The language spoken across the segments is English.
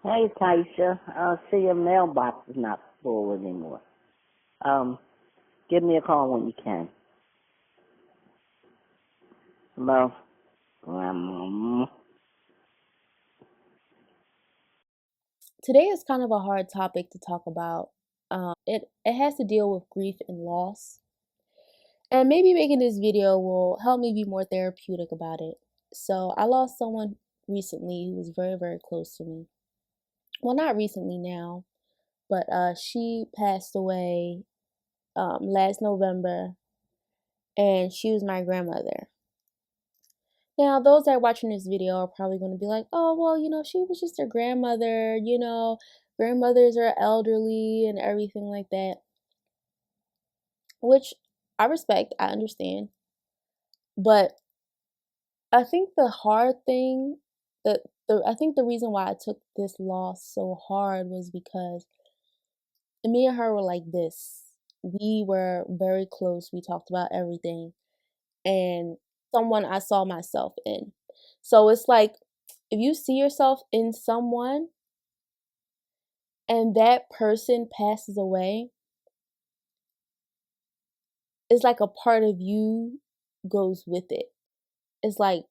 Hey, Taisha. See, your mailbox is not full anymore. Um, Give me a call when you can. Hello? Today is kind of a hard topic to talk about. It has to deal with grief and loss. And maybe making this video will help me be more therapeutic about it. So, I lost someone recently who was very, very close to me. Well, not recently now, but she passed away last November, and she was my grandmother. Now, those that are watching this video are probably going to be like, oh, well, she was just her grandmother, grandmothers are elderly and everything like that, which I respect, I understand. But I think the hard thing that I think the reason why I took this loss so hard was because me and her were like this. We were very close. We talked about everything, and someone I saw myself in. So it's like if you see yourself in someone and that person passes away, it's like a part of you goes with it. It's like,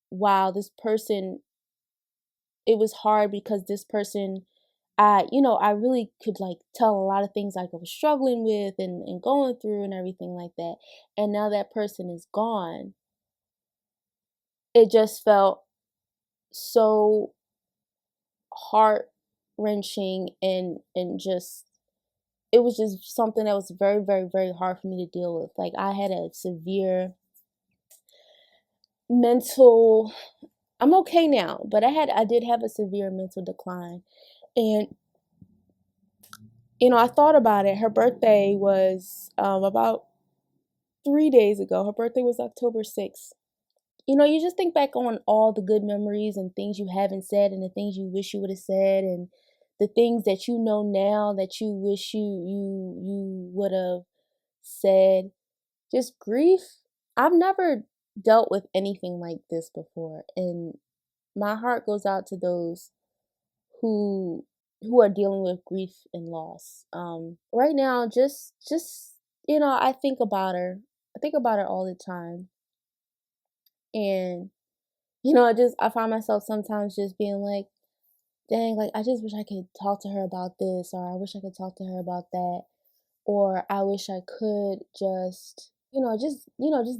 wow, this person, it was hard because this person, I really could like tell a lot of things like I was struggling with and going through and everything like that. And now that person is gone, it just felt so heart wrenching and just it was just something that was very, very, very hard for me to deal with. Like I had a severe mental I'm okay now, but I did have a severe mental decline. And I thought about it. Her birthday was about 3 days ago. Her birthday was October 6th. You just think back on all the good memories and things you haven't said and the things you wish you would have said and the things that you know now that you wish you would have said. Just grief. I've never dealt with anything like this before, and my heart goes out to those who are dealing with grief and loss. Right now, just I think about her. I think about her all the time, and I find myself sometimes just being like, dang, like I just wish I could talk to her about this, or I wish I could talk to her about that, or I wish I could just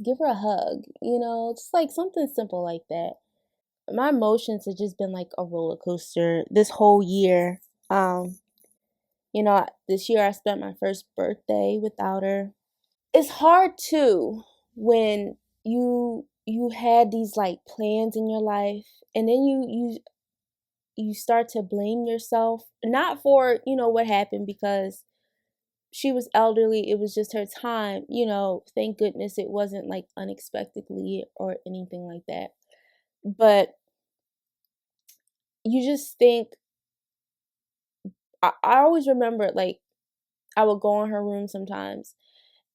give her a hug. Just like something simple like that. My emotions have just been like a roller coaster this whole year. Um, this year I spent my first birthday without her. It's hard too when you had these like plans in your life and then you start to blame yourself not for, what happened because she was elderly, it was just her time, thank goodness it wasn't like unexpectedly or anything like that. But you just think I always remember like I would go in her room sometimes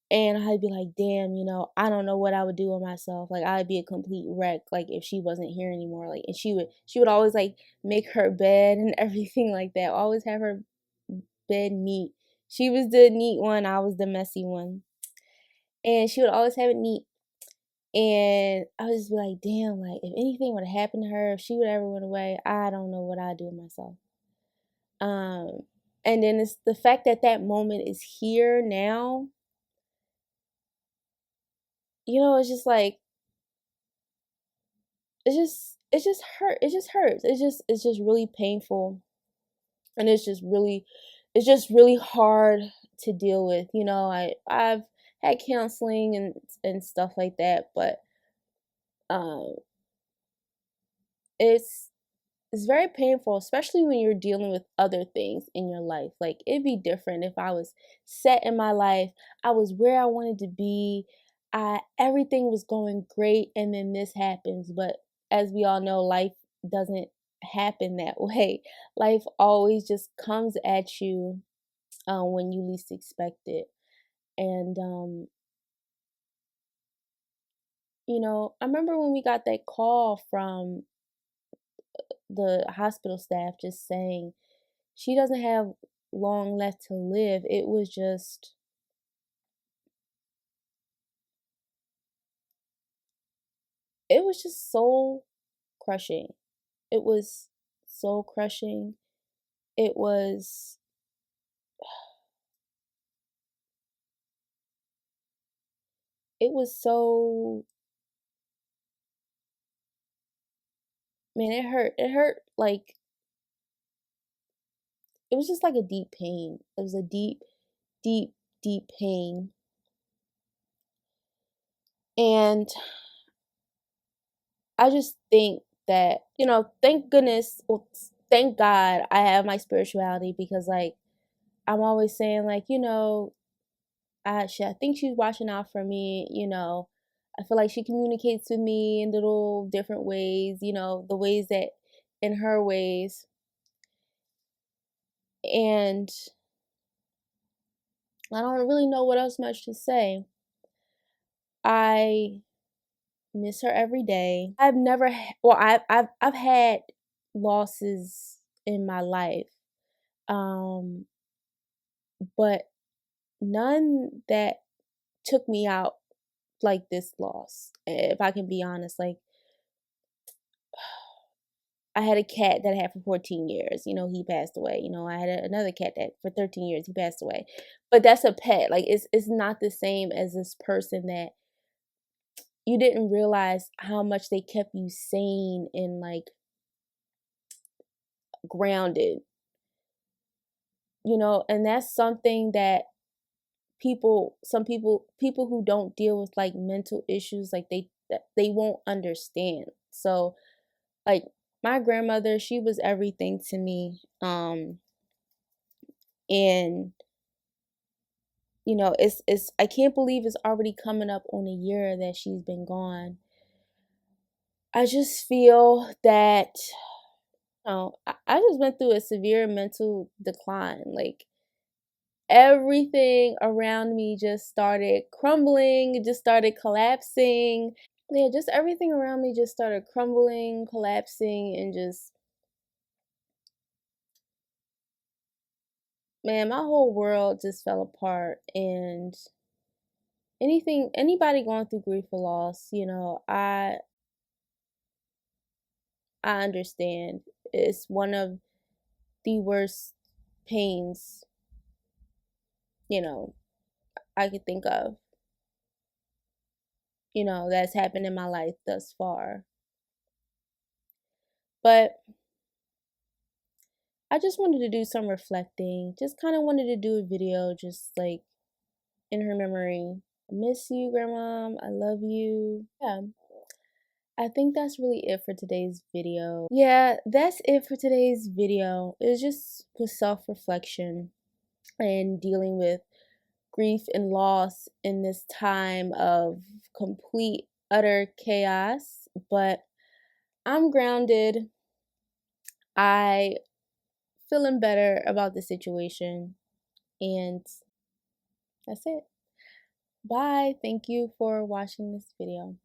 and I'd be like, damn, I don't know what I would do with myself. Like I'd be a complete wreck, like if she wasn't here anymore. Like and she would always like make her bed and everything like that. Always have her bed neat. She was the neat one, I was the messy one. And she would always have it neat. And I would just be like, damn, like if anything would have happened to her, if she would ever went away, I don't know what I'd do with myself. Um and then it's the fact that that moment is here now, it's just like it just hurt. It just hurts. It's just really painful, and it's just really hard to deal with. I've had counseling and stuff like that, but um it's it's very painful, especially when you're dealing with other things in your life. Like it'd be different if I was set in my life, I was where I wanted to be, I everything was going great, and then this happens. But as we all know, life doesn't happen that way. Life always just comes at you when you least expect it. And I remember when we got that call from the hospital staff just saying she doesn't have long left to live, it was just soul crushing. It was soul crushing. It was it was so man, it hurt. It hurt like it was just like a deep pain. It was a deep, deep, deep pain. And I just think that, thank goodness, well, thank God I have my spirituality because, like, I'm always saying, like, I think she's watching out for me, I feel like she communicates with me in little different ways, the ways that in her ways. And I don't really know what else much to say. I miss her every day. I've never, well, I've had losses in my life, um, but none that took me out like this loss. If I can be honest, like I had a cat that I had for 14 years. He passed away. I had another cat that for 13 years he passed away. But that's a pet. Like it's not the same as this person that you didn't realize how much they kept you sane and like grounded. And that's something that people who don't deal with like mental issues, like they won't understand. So like my grandmother, she was everything to me. And it's I can't believe it's already coming up on a year that she's been gone. I just feel that I just went through a severe mental decline. Like everything around me just started crumbling, it just started collapsing. Yeah, just everything around me just started crumbling, collapsing, and just, man, my whole world just fell apart. And anybody going through grief or loss, I understand. It's one of the worst pains, you know, I could think of, that's happened in my life thus far. But I just wanted to do some reflecting. Just kind of wanted to do a video just like in her memory. I miss you, Grandma. I love you. Yeah. I think that's really it for today's video. Yeah, that's it for today's video. It was just with self-reflection and dealing with grief and loss in this time of complete, utter chaos. But I'm grounded. I feeling better about the situation. And that's it. Bye. Thank you for watching this video.